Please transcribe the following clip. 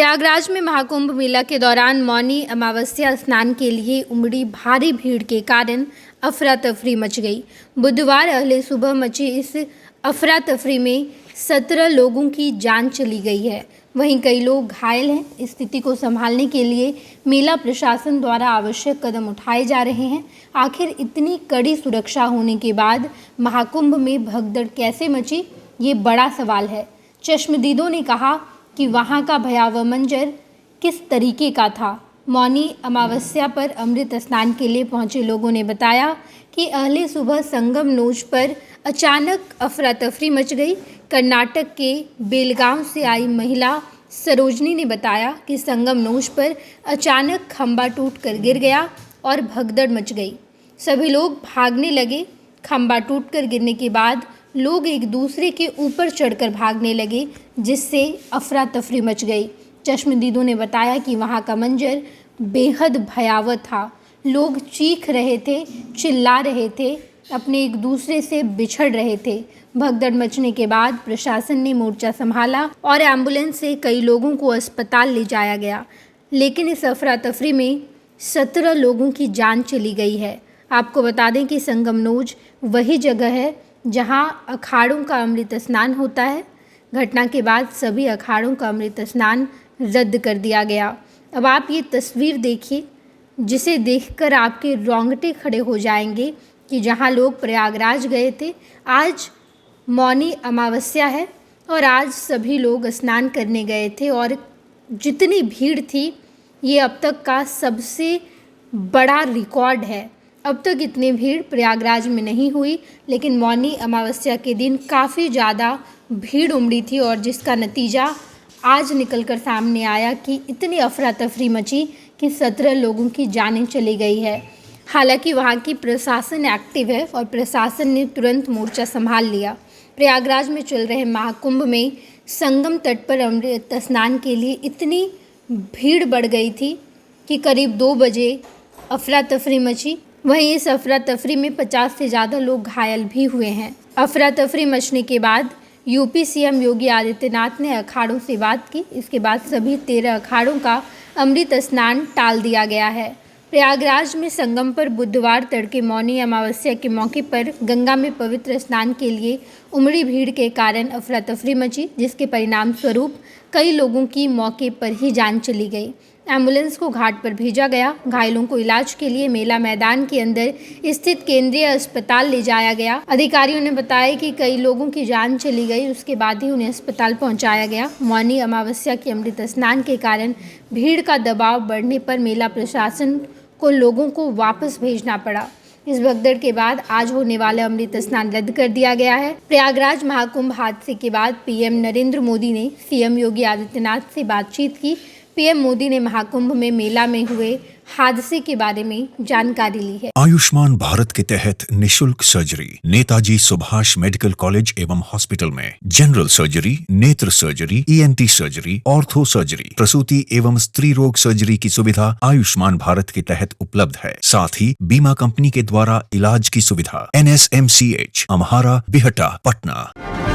प्रयागराज में महाकुंभ मेला के दौरान मौनी अमावस्या स्नान के लिए उमड़ी भारी भीड़ के कारण अफरा तफरी मच गई। बुधवार अहले सुबह मची इस अफरा तफरी में 17 लोगों की जान चली गई है। वहीं कई लोग घायल हैं। स्थिति को संभालने के लिए मेला प्रशासन द्वारा आवश्यक कदम उठाए जा रहे हैं। आखिर इतनी कड़ी सुरक्षा होने के बाद महाकुंभ में भगदड़ कैसे मची, ये बड़ा सवाल है। चश्मदीदों ने कहा कि वहाँ का भयावह मंजर किस तरीके का था। मौनी अमावस्या पर अमृत स्नान के लिए पहुंचे लोगों ने बताया कि अहले सुबह संगम नोज पर अचानक अफरा तफरी मच गई। कर्नाटक के बेलगांव से आई महिला सरोजनी ने बताया कि संगम नोज पर अचानक खंबा टूटकर गिर गया और भगदड़ मच गई। सभी लोग भागने लगे। खंबा टूटकर गिरने के बाद लोग एक दूसरे के ऊपर चढ़कर भागने लगे, जिससे अफरा तफरी मच गई। चश्मदीदों ने बताया कि वहाँ का मंजर बेहद भयावह था। लोग चीख रहे थे, चिल्ला रहे थे, अपने एक दूसरे से बिछड़ रहे थे। भगदड़ मचने के बाद प्रशासन ने मोर्चा संभाला और एम्बुलेंस से कई लोगों को अस्पताल ले जाया गया, लेकिन इस अफरा तफरी में 17 लोगों की जान चली गई है। आपको बता दें कि संगम नोज वही जगह है जहां अखाड़ों का अमृत स्नान होता है। घटना के बाद सभी अखाड़ों का अमृत स्नान रद्द कर दिया गया। अब आप ये तस्वीर देखिए, जिसे देखकर आपके रोंगटे खड़े हो जाएंगे कि जहां लोग प्रयागराज गए थे, आज मौनी अमावस्या है और आज सभी लोग स्नान करने गए थे और जितनी भीड़ थी, ये अब तक का सबसे बड़ा रिकॉर्ड है। अब तक इतनी भीड़ प्रयागराज में नहीं हुई, लेकिन मौनी अमावस्या के दिन काफ़ी ज़्यादा भीड़ उमड़ी थी और जिसका नतीजा आज निकलकर सामने आया कि इतनी अफरा तफरी मची कि 17 लोगों की जानें चली गई है। हालांकि वहाँ की प्रशासन एक्टिव है और प्रशासन ने तुरंत मोर्चा संभाल लिया। प्रयागराज में चल रहे महाकुंभ में संगम तट पर अमृत स्नान के लिए इतनी भीड़ बढ़ गई थी कि करीब 2 बजे अफरा तफरी मची। वहीं इस अफरा तफरी में 50 से ज़्यादा लोग घायल भी हुए हैं। अफरा तफरी मचने के बाद यूपी सीएम योगी आदित्यनाथ ने अखाड़ों से बात की। इसके बाद सभी 13 अखाड़ों का अमृत स्नान टाल दिया गया है। प्रयागराज में संगम पर बुधवार तड़के मौनी अमावस्या के मौके पर गंगा में पवित्र स्नान के लिए उमड़ी भीड़ के कारण अफरा तफरी मची, जिसके परिणाम स्वरूप कई लोगों की मौके पर ही जान चली गई। एम्बुलेंस को घाट पर भेजा गया। घायलों को इलाज के लिए मेला मैदान के अंदर स्थित केंद्रीय अस्पताल ले जाया गया। अधिकारियों ने बताया कि कई लोगों की जान चली गई, उसके बाद ही उन्हें अस्पताल पहुंचाया गया। मौनी अमावस्या के अमृत स्नान के कारण भीड़ का दबाव बढ़ने पर मेला प्रशासन को लोगों को वापस भेजना पड़ा। इस भगदड़ के बाद आज होने वाला अमृत स्नान रद्द कर दिया गया है। प्रयागराज महाकुंभ हादसे के बाद पीएम नरेंद्र मोदी ने सीएम योगी आदित्यनाथ से बातचीत की। पीएम मोदी ने महाकुंभ में मेला में हुए हादसे के बारे में जानकारी ली है। आयुष्मान भारत के तहत निशुल्क surgery Netaji Subhash medical college एवं हॉस्पिटल में जनरल सर्जरी, नेत्र surgery, ENT surgery, ortho surgery, प्रसूति एवं स्त्री रोग सर्जरी की सुविधा आयुष्मान भारत के तहत उपलब्ध है। साथ ही बीमा कंपनी के द्वारा इलाज की सुविधा। NSMCH, अम्हारा, बिहटा, पटना।